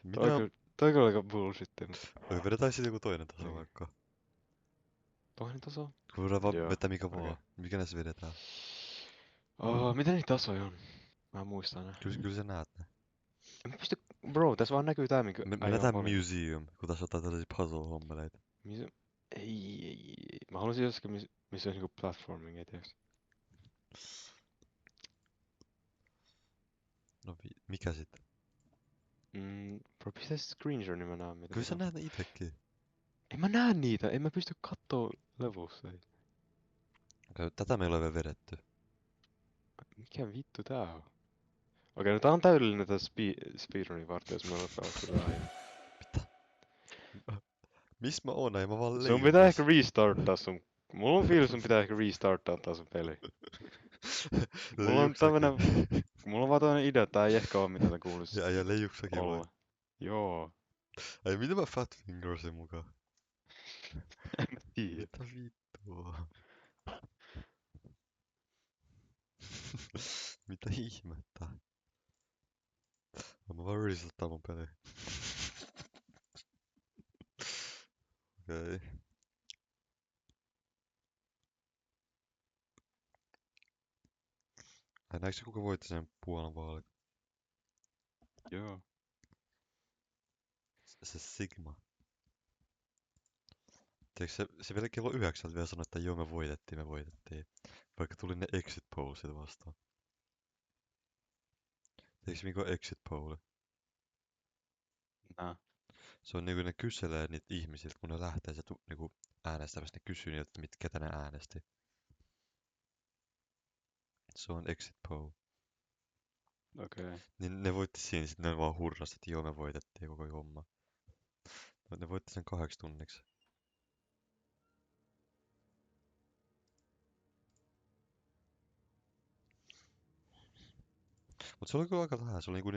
Minä... Toi kyllä aika bullshittia, mut Vedetään sitten joku toinen taso niin. vaikka. Toinen taso? Voidaan vaan Joo, vetää mikä okei. vaan. Mikä näissä vedetään? Oh, mitä niitä tasoja on? Mä en muista enää. Kyllä sä näet ne. En mä pysty... Bro, tässä vaan näkyy tää, minkä Me äijä on mennään valinnut. museum, kun tässä on tällaisia puzzle-hommeleita. Missä... Ei. Mä haluaisin jossakin, missä olisi niinku platforming, ei tiiäks. No mikä sitten? Bro, pistä screenshot, niin mä näen mitä Kyllä se sä on. näet ne itekin. En mä näe niitä, en mä pysty kattoo levussa. Okei, tätä meillä on vielä vedetty. Mikä vittu tää on? Okei, no tää on täydellinen tää speedrunin varten, jos me alkaa sillä aina. Mitä? Missä mä oon? Ei mä vaan Sun pitää leijun ehkä restarttaa sun... Mulla on fiilis, sun pitää ehkä restarttaa tää sun peli. Mulla on Leijuksakin. tämmönen... Mulla on vaan tämmönen idea, että tää ei ehkä oo mitä tää kuulis Ja leijuksakin vai? olla. Joo, Ai mitä mä Fat Fingersin mukaan? en mä tiedä. Mitä vittua? Mitä ihmettä? Mä vaan resettaa mun peli. Okei. Ai näetkö sä, kuka voitti sen Puolan vaalit? Joo. Se Sigma. Tiedätkö se vielä kello 9 vielä sanoi, että joo me voitettiin. Vaikka tuli ne exit pollit vastaan. Tiedätkö mikä on exit poll? Nää. Se on niinku ne kyselee niitä ihmisiltä, kun ne lähtee sieltä niinku äänestämästä, ne kysyy niiltä, että ketä ne äänesti. Se on exit poll. Okei. Niin ne voitti siinä, sit ne vaan hurras, että joo me voitettiin koko homma. Ne voitti sen 8 tunniksi. Mut se oli kyllä aika vähän, se oli niinku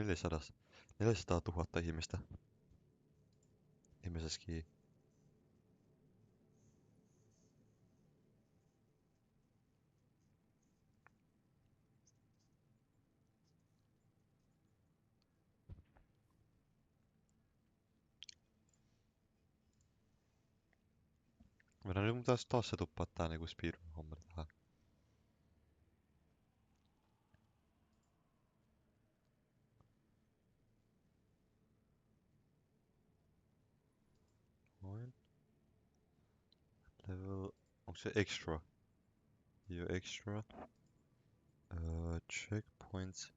400 000 ihmistä. Ihmisessäkin. Meidän nyt pitäis taas se tuppaa tää niinku speedrun-homma tähän. Noin. Level... Onko se extra? Joo, extra. Checkpoints.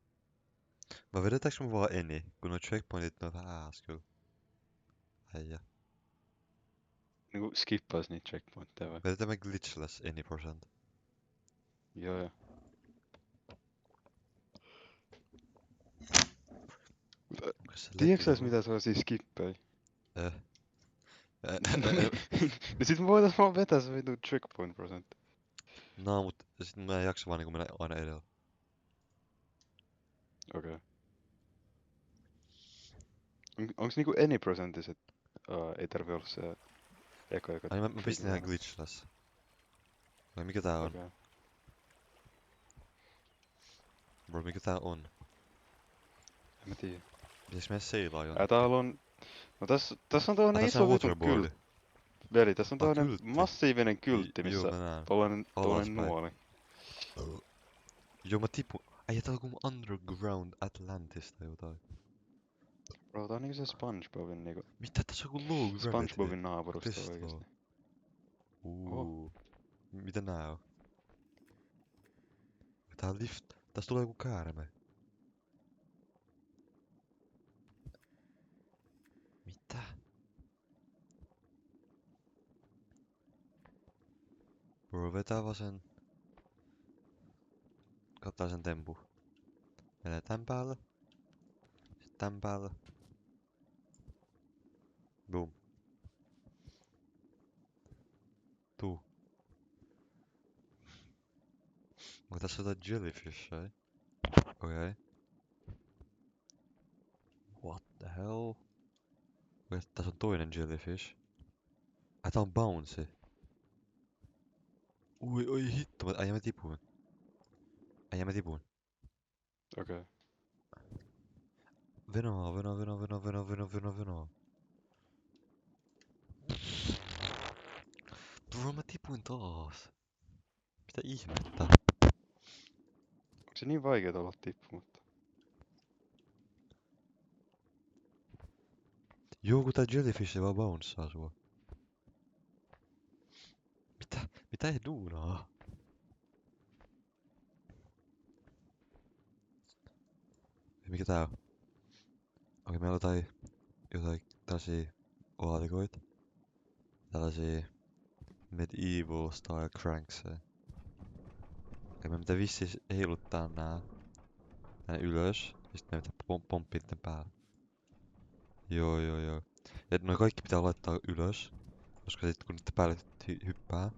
Vai vedetäänkö me vaan any? Kun nuo checkpointit on vähän ääs kyllä. Äijä. Niinku skippais niitä checkpointteja vai? Vedetään me glitchless any percent. Joo, joo. Onko se Tiedätkö sä level? edes mitä se on siis skippei? Eh. No sit me voitais vaan vetää se vitu checkpoint prosentti. No, mut sit mä en jaksa vaan niinku mennä aina edellä. Okei. Onks niinku any prosenttiset? Ei tarvi olla se joka Ai mä pistin trigger ihan aina. glitchless. Vai mikä tää on? Okei. Bro, mikä tää on? En mä tiedä. Pitäis mennä seilaa jonnekin? Täällä on... No tässä on Ah, tällainen tässä on iso vitun waterboardi. kyltti. Veli, tässä on Ah, tällainen kyltti. massiivinen kyltti, Joo, missä mä näen. tollanen Alaspäin. nuoli. Joo, mä tipun. Ai, tää on kuin Underground Atlantis tai jotain. Bro, tää on niinku se SpongeBobin niinku... Mitä? Tässä on kuin low gravity. SpongeBobin naapurusto Testoa. oikeesti. Oho. Mitä nää on? Tää on lift. Tästä tulee joku käärme. Mitä? Bro, vetää vasen. Kattaa sen tempu. Menee tän päälle. Sitten tän päälle. Boom. Tuu. Onko tässä jotain jellyfishia? Okei. What the hell? Okei, tässä on toinen jellyfish. Ai tää on bouncy. Oi hitto, ai mä tipuin. Ai mä tipuin. Okei. Venoo, venoo, venoo, venoo, venoo, venoo, venoo, venoo. Bro, mä tipuin taas. Mitä ihmettä? Onko se niin vaikeeta olla tippumatta? Joo, kun tää jellyfish vaan bouncea sua. Mitä? Mitä ei duunaa? Mikä tää on? Okei, meillä on jotain tällaisia laatikoita. Tällaisia medieval style crankseja. Ja me pitää vissiin heiluttaa tänne ylös. Ja sit me pitää pomppia niiden päälle. Joo, joo, joo. Ja noi kaikki pitää laittaa ylös. Koska sit kun niiden päälle hyppää,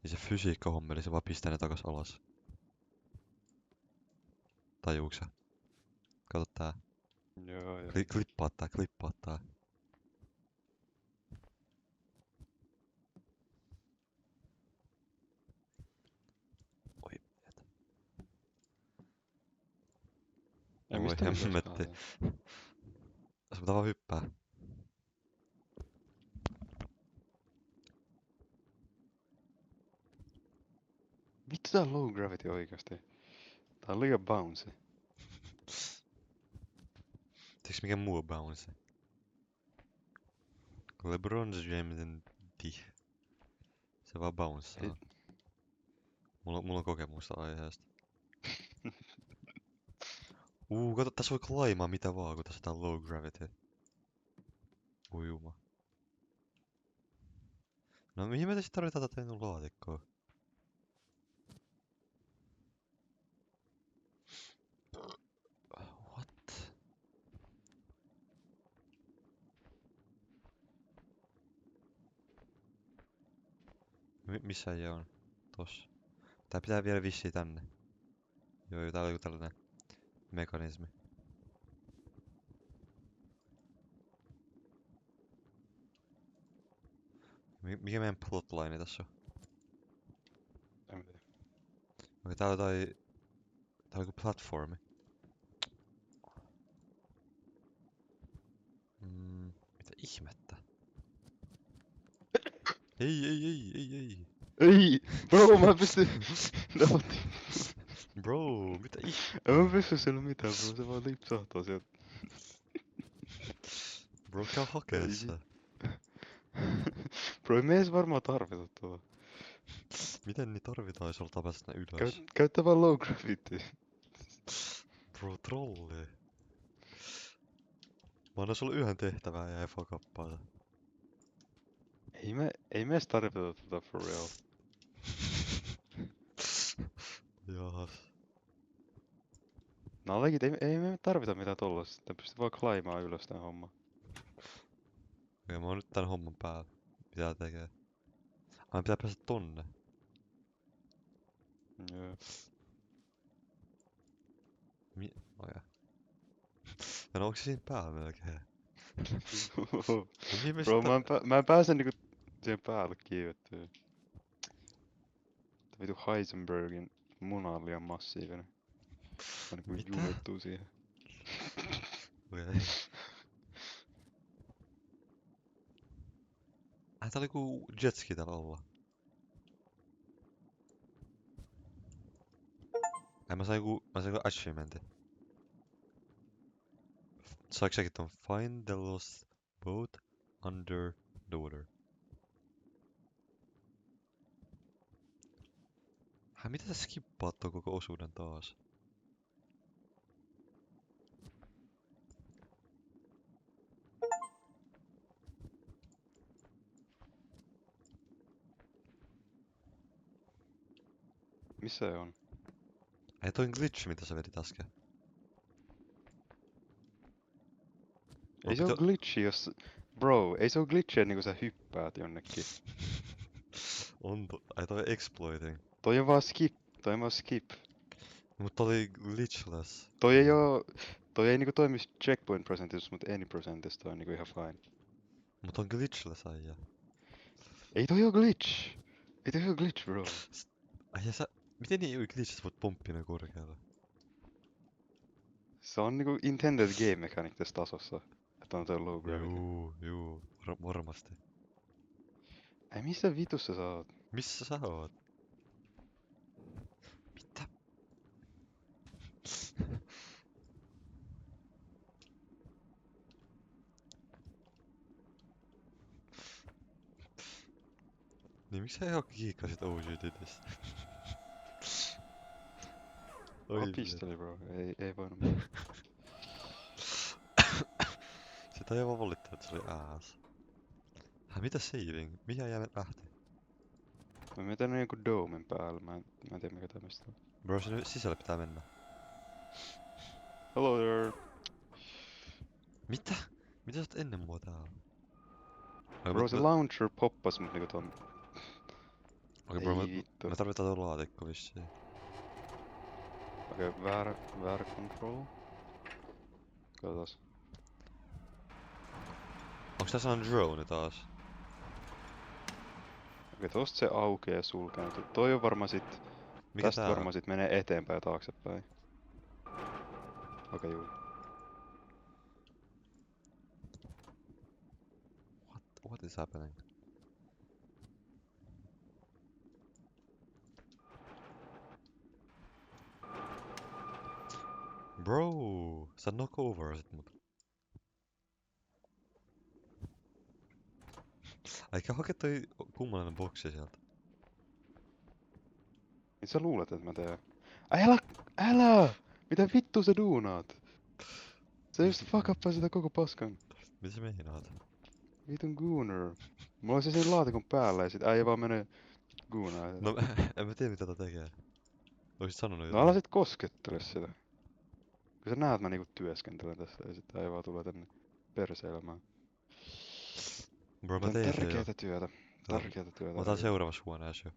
niin se fysiikkahommeli se vaan pistää ne takas alas. Tajuuksä? Kato tää. Joo, joo. Klippaa tää, klippaa tää. Oi, et. Ei, Oi mistä me ylös hemmetti. pääsee? Se pitää vaan hyppää. Vittu tää on low gravity oikeasti. Tää on liian bouncy. Tiedätkö mikä muu on bounce? LeBron Jamesin di. Se vaan Ei, bouncea. Mulla on kokemusta aiheesta. Kato, tässä voi climbaa mitä vaan, kun tässä on low gravity. Ujuma. No mihin me tässä tarvitaan tätä minun laatikkoa? What? Missä ei on? Tossa. Tää pitää viedä vissiin tänne. Joo, täällä on joku tällainen mekanismi. Mikä meidän plotline tässä on? en tiedä. Okei, täällä on täällä on joku platformi. Mitä ihmettä? Ei. Ei! Bro, mä en pysty... Bro, mitä En mä ihmettä? pysty sille mitään, bro. Se vaan lipsahtaa sieltä. Bro, käy hakee Ei se. Bro, ei me edes varmaan tarvita tuota. Miten niin tarvitaan, jos halutaan päästä tänne ylös? Käyttä vaan low gravity. Bro, trolli. Mä annan sulle yhden tehtävän ja ei fuckappaa se. Ei me edes tarvita tota for real. Jahas. No legit, ei me tarvita mitään tollasta. Te pystyt vaan climbaa ylös tän homman. Okei, mä oon nyt tän homman päällä. Mitä tekee? Ai, pitää päästä tonne. Joo. Oja. No onks se siinä päällä melkein? No mihin me Bro, sitten... mä en pääse niinku siihen päälle kiivettyä. Vitu Heisenbergin muna on liian massiivinen. Mä niinku Mitä? jumittuu siihen. Okei. Tää oli joku jetski täällä alla. Mä sain joku achievementin. Saiko säkin ton find the lost boat under the water? Mitä sä skippaat ton koko osuuden taas? Missä se on? Ei toi glitch mitä sä vedit äsken. Ei se oo glitchi jos... Bro, ei se oo glitchiä niinku sä hyppäät jonnekin. Ai toi exploiting. Toi on vaan skip. Toi on vaan skip. Mutta oli glitchless. Toi ei oo... Toi ei niinku toimis checkpoint percentage, mut any percentage toi on niinku ihan fine. Mut on glitchless äijä. Ei toi oo glitch! Ei toi oo glitch, bro. Ai ja sä... Miten niin glitches voit pomppia noin korkealle? Se on niinku intended game mechanic tässä tasossa. Että on toi low gravity. Juu, varmasti. Ei missä vitussa sä oot? Missä sä oot? Mitä? Niin miksi sä ihan kiikkasit OG-tytöstä? Oi Oi pistoli bro, ei voinut muuta. Sitä ei vaan valittaa, että se oli aas. Mitä saving? Mihin jäämet lähti? Mä menen tänne joku domen päällä, mä en tiedä mikä tämmöstä on. Bro, sinne sisälle pitää mennä. Hello there! Mitä? Mitä sä oot ennen mua täällä? Okei, Bro, se launcher poppas mut niinku ton... bro, Ei vittu. me tarvitaan tuo laatikko vissiin. Okei, väärä control. Katsotaan. Onks tää sellainen drone taas? Okei, tosta se aukeaa sulkee. Toi on varmaan sit... Mikä Tästä tää on? varmaan sit menee eteenpäin ja taaksepäin. Okei, juu. What is happening? Bro, sä knock overasit mut. Eikä hake toi kummallinen boksi sieltä. Mitä sä luulet, että mä teen? Älä! Mitä vittua sä duunaat? Sä just fuck uppaa sitä koko paskan. Mitä sä meinaat? Vitun gooner. Mulla on se siinä laatikon päällä ja sit äijä vaan menee goonaa. No, en mä tiedä mitä tää tekee. Oisit sanonut No älä jotain. sit koskettele sitä. Kun sä näet mä niinku työskentelen tässä ja sit äijä vaan tulee tänne perseilemään. Bro, mä Tää on tein sen jo. tärkeetä työtä. Tärkeätä työtä. Mä otan seuraavassa huoneessa jo.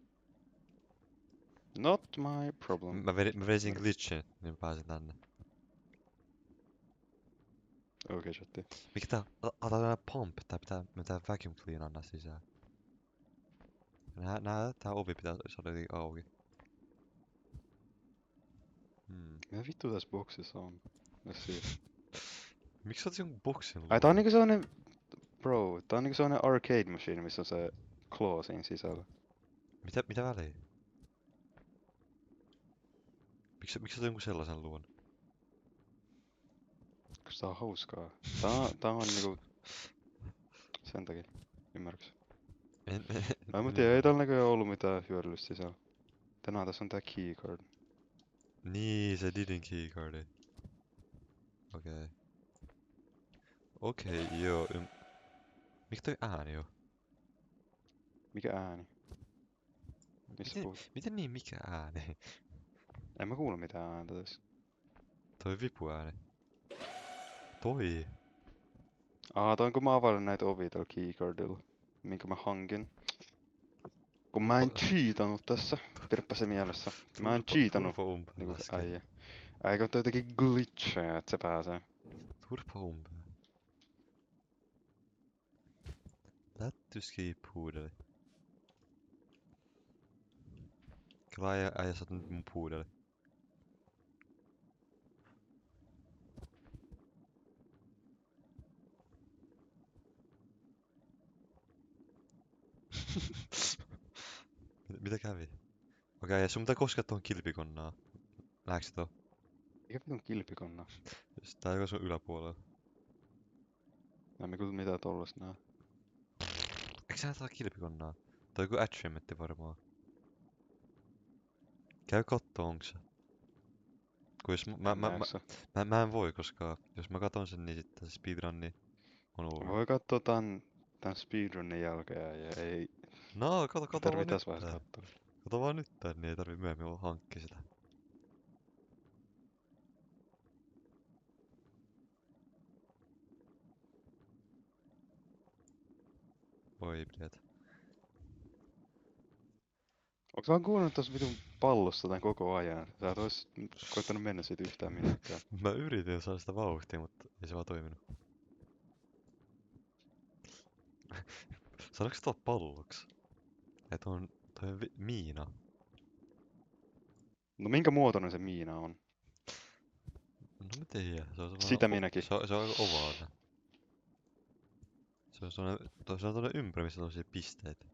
Not my problem. Mä vedin sen glitchin, niin pääsin tänne. Okei, chatti. Mikä tää? Tää on pump. Me pitää vacuum cleanaa sisään. Tää ovi pitää saada jotenkin auki. Mitä vittu tässä boksissa on? Let's see. Miksi sä oot jonkun boksin Ai tää on luonut? niinku sellainen... Bro, tää on niinku sellainen arcade machine, missä on se claw siinä sisällä. Mitä väliä? Miksi sä oot jonkun sellaisen luon? Koska tää on hauskaa. Tää on niinku... Sen takia. Ymmärrätkö? Ai mut ei täällä näköjään ollut mitään hyödyllistä sisällä. Tänään tässä on tää keycard. Niin, se didn't keycardi. Okei. Okei, joo. Mikä toi ääni on? Mikä ääni? Missä puhut? Miten niin mikä ääni? En mä kuule mitään ääntä tässä. Toi vipuääni. Toi. Toi on kun mä availen näitä ovia tällä keycardilla. Minkä mä hankin. Kun mä en cheatannut tässä. Pidäpä se mielessä. Mä en cheatannut. Turpa umpeen Niinku se äsken. äijä. Eikö toi jotenkin glitcheja, että se pääsee? Turpa umpeen. Lättyski puudeli. Kyllä äijä sä oot nyt mun puudeli. Mitä kävi? Okei, sun pitää koskea tuohon kilpikonnaan. Näetkö sä tuon? Mikä vitun kilpikonna? Tää on sun yläpuolella. En mä kyllä mitään tollasta näe. Eikö sä näe tätä kilpikonnaa? Toi on joku achievementti varmaan. Käy kattoo onks se. Kun jos mä en voi, koska jos mä katon sen, niin sitten se speedrunni on over. Voi kattoo tän speedrunin jälkeen ja ei No, kato tarvii vaan nyt tässä vaiheessa tää. katsoa. Kato vaan nyt tää, niin ei tarvii myöhemmin hankkia sitä. Oi, blöt. Onks vaan kuunnellut tossa vitun pallossa tän koko ajan? Sä et ois koittanut mennä siitä yhtään minnekään. Mä yritin saada sitä vauhtia, mutta ei se vaan toiminut. Sanoiko se tuo palloksi? Et on toi miina. No minkä muotoinen se miina on? No mä tiedän, se on Sitä semmonen, minäkin. se on aika ovaalinen. Se on semmonen, se on tuonne ympärillä, missä on tosia pisteitä.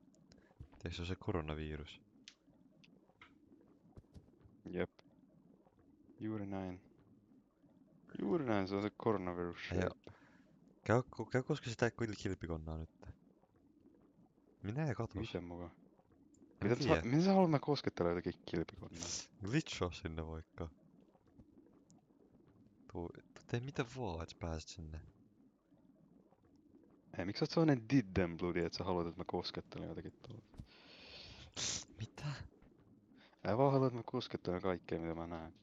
Tiedätkö se on se koronavirus? Jep. Juuri näin. Juuri näin, se on se coronavirus Ja shape. käy koske sitä kilpikonnaa nyt. Minä ei katos. Miten mukaan? En mä tiedä. Miten sä haluat mä koskettelen jotakin kilpikonnaa? Glitchaa sinne vaikka. Tee mitä vaan, et sä pääset sinne. Hei, miksi sä oot sellainen diddenbloody, että sä haluat, että mä koskettelen jotakin tuolla? Mitä? Mä vaan haluan, että mä koskettelen kaikkea, mitä mä näen.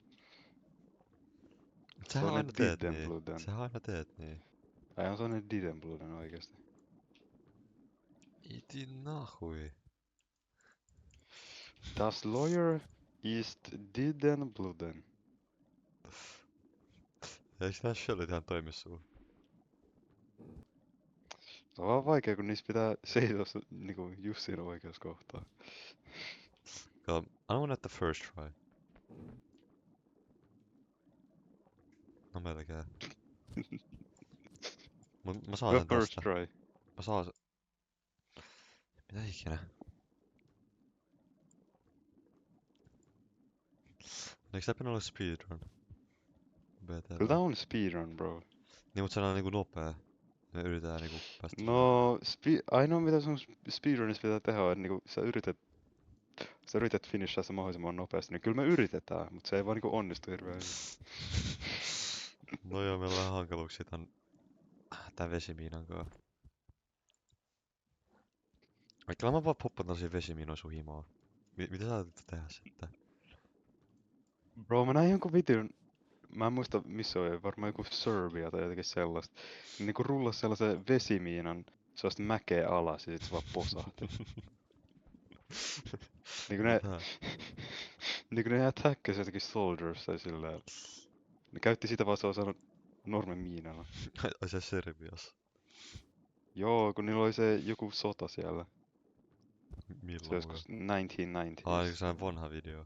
Sähän aina Sellainen teet niin. diddenblooden. Sähän aina teet niin. Ai on sellainen diddenblooden oikeesti. Iti nahui. Das Lawyer ist diddenblooden. Eiks nää shellit ihan toimi sulla? Se on vaan vaikea, kun niissä pitää seisoa niinku just siinä oikeassa kohtaa. Anna mun näyttää first try. No melkein. Mä saan The sen first tästä. try. Mä saan sen. Mitä ikinä? Eiks tää pitänyt olla speedrun? Kyllä tää BTL. on speedrun, bro. Niin mut se on niinku nopea. Me yritetään niinku päästä sinne. No, ainoa mitä sun speedrunissa pitää tehdä on, että niinku sä yrität finishaa se mahdollisimman nopeasti, niin kyllä me yritetään, mutta se ei vaan niinku onnistu hirveän hyvin. No joo, meillä on hankaluuksia tän vesimiinan kaa. Kyllä mä vaan poppan tällaisia vesimiinoja sun himaa. Mitä sä ajattelet tehdä sitten? Bro, mä näin jonkun videon, mä en muista missä oli, varmaan joku Serbia tai jotakin sellaista. Niinku rullas sellaisen vesimiinan sellaista mäkeä alas ja sit se vaan posahti. Niinku ne, Mitä? niinku ne attackas jotakin soldiers tai silleen. Ne käytti sitä vaan sellaisena normen miinana. Ai se Serbias. Joo, kun niillä oli se joku sota siellä. Se Milloin mukaan? joskus 1990s. Niin se on vanha video.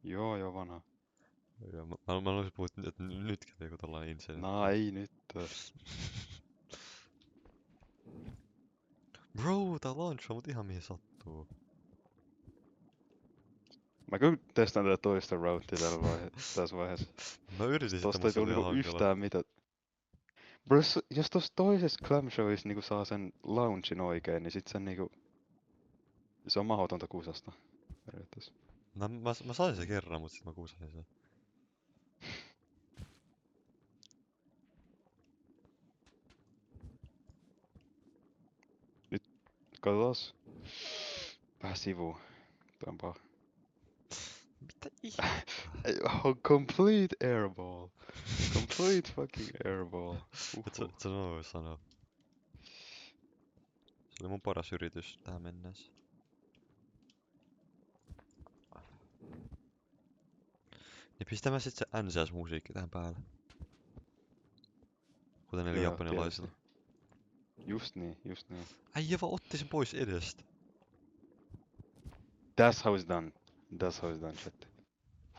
Joo, vanha. Joo, mä olisin puhut, että nyt kävi joku tällainen incidentti. No ei nyt. Bro, tää launch on mut ihan mihin sattuu. Mä kyllä testaan tätä toista roundtia tässä vaiheessa. Mä yritin sitä, Tosta mutta ei se oli tule ihan niinku hankala. yhtään mitä. Bro, jos tossa toisessa clamshowissa niinku saa sen launchin oikein, niin sit sen niinku... Se on mahdotonta kusasta. Periaatteessa. Mä sain sen kerran, mut sit mä kuusasin sen. Katsotaas. Vähän sivuun. Tää on paha. Mitä ihmettä? Complete airball. Complete fucking airball. Et sä voi sanoa. Se oli mun paras yritys tähän mennessä. Niin pistä mä sit se NCS-musiikki tähän päälle. Kuten niillä Joo, japanilaisilla. tietysti. Just niin. Äijä vaan otti sen pois edestä. That's how it's done. That's how it's done, chat.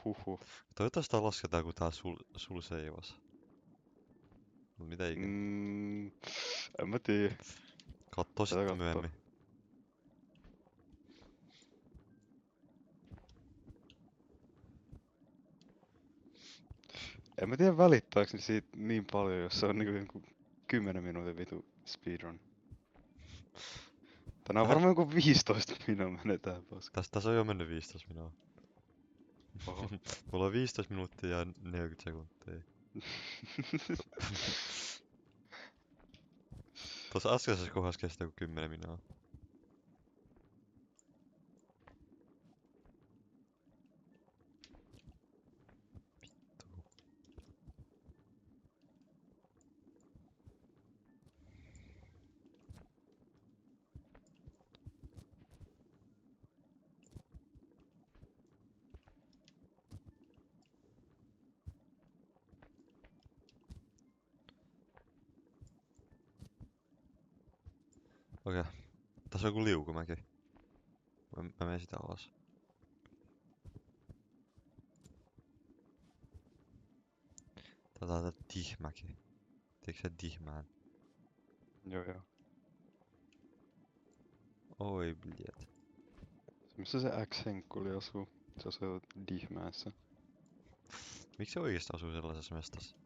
Huhhuh. Toivottavasti tää lasketaan, kun tää sul seivas. Mut mitä ikinä. En mä tiedä. Kattoo sitten kattoo. myöhemmin. En mä tiedä välittääks ne siitä niin paljon, jos se on niinku joku 10 minuutin vitu speedrun. Tänään on varmaan joku 15 minuuttia menetään paska. Tässä on jo mennyt 15 minuuttia. Oho. Mulla on 15 minuuttia ja 40 sekuntia. Tuossa äskeisessä kohdassa kestää joku 10 minuuttia. Okei. Tässä on joku liukumäki. Mä menen sitä alas. Sanotaan, että Tihmäki. Tiedätkö se Tihmään? Joo. Oi, bljet. Missä se X-henkkuli asuu? Se asuu Dihmäessä. Miksi se oikeesti asuu sellaisessa mestassa?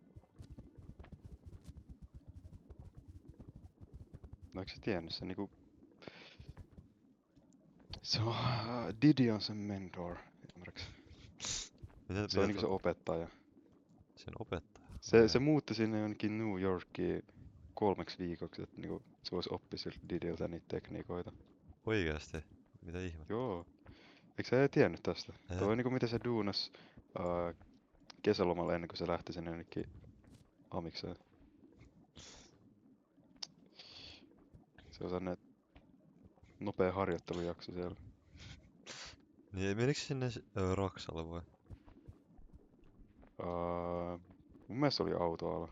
No eikö sä tiennyt se niinku... Se on... Didi on sen mentor, ymmärrätkö? Se on niinku se opettaja. Sen opettaja? Se muutti sinne jonnekin New Yorkiin 3 viikoksi, että niinku se voisi oppia siltä Didiltä niitä tekniikoita. Oikeesti? Mitä ihmettä? Joo. Eikö sä tiennyt tästä? Eh. Toi on niinku miten se duunas kesälomalla ennen kuin se lähti sinne jonnekin amikseen. Se on sellainen nopea harjoittelujakso siellä. Niin, menikö sinne Raksalle vai? Mun mielestä se oli autoala.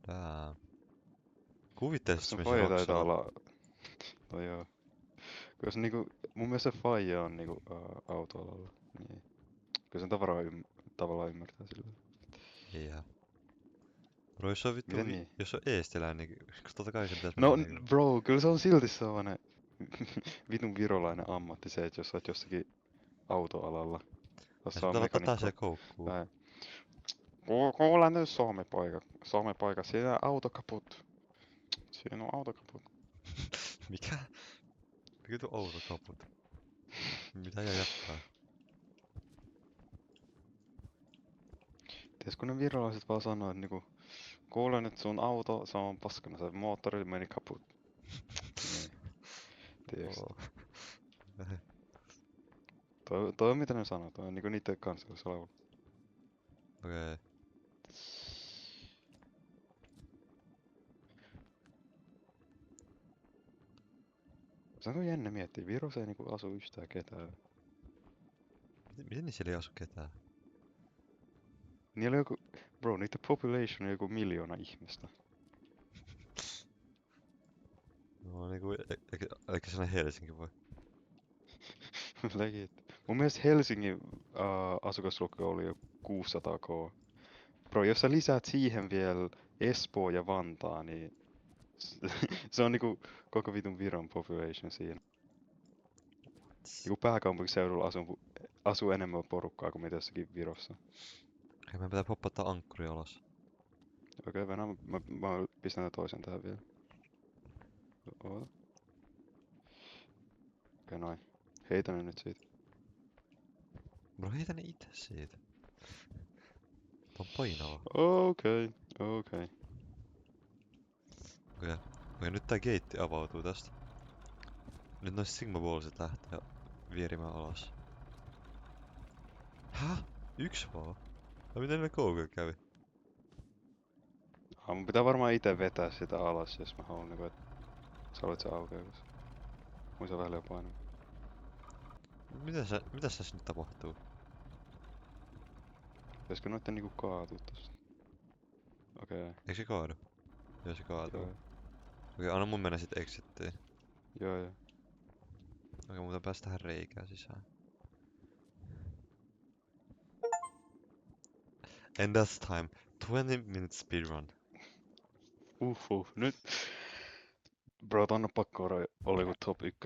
Damn. Koska Kuvittelisit sen se faija taitaa Raksalla? olla... No joo. Koska niinku, mun mielestä se faija on niinku autoalalla. Niin. Kyllä sen tavallaan ymmärtää sillä. Jaa. Bro, jos on vittu, Miten niin? jos on eestiläinen, niin totta kai se pitäisi No mennä niinku... bro, kyllä se on silti sellainen vitun virolainen ammatti se, että jos sä oot jossakin autoalalla. Ja Jos se on pitää laittaa taas mekanikko. siihen koukkuun. Tai... Kuule nyt Suomi-poika. Suomi-poika, siinä auto kaput. Siinä on auto kaput. Mikä? Mikä tuo outo kaput? Mitä jää jatkaa? Ties kun ne virolaiset vaan sanoo, että niinku... Kuule nyt sun auto, se on paskana, se moottori meni kaput. Niin. Tiedätkö? Oo. Toi on mitä ne sanoo, toi on niinku niitten kansallislaulu. Okei. Se on jännä miettiä, Virossa ei niinku asu yhtään ketään. Miten siellä ei asu ketään? Niillä on joku, bro, niiden population on joku 1 000 000 ihmistä. No niinku, eikä sellainen Helsinki vai? Legit. Mun mielestä Helsingin asukasluku oli jo 600k. Bro, jos sä lisäät siihen vielä Espoo ja Vantaa, niin se on niinku koko vitun Viron population siinä. Niinku pääkaupunkiseudulla asuu enemmän porukkaa kuin mitä jossakin Virossa. Hei, meidän pitää poppauttaa ankkuri alas. Okei, Venä, mä pistän tämän toisen tähän vielä. Oota. Okei, noin. Heitä ne nyt siitä. Bro, heitä ne itse siitä. Tää on painava. Okei. Okei. Okei, nyt tää geitti avautuu tästä. Nyt nois Sigma Ballsit lähtee vierimään alas. Häh? Yksi vaan? No miten ne koukilla kävi? Mun pitää varmaan itse vetää sitä alas, jos mä haluan niinku, että sä olet se aukeakas. Mun se vähän liian painava. Mitäs tässä nyt tapahtuu? Pitäisikö noitten niinku kaatua tosta? Okei. Eikö se kaadu? Joo, se kaatuu. Joo. Okei, anna mun mennä sit exittiin. Joo. Okei, muuta päästä tähän reikään sisään. And that's time. 20 minutes speedrun. Nyt. Bro, ton on pakko olla joku top 1.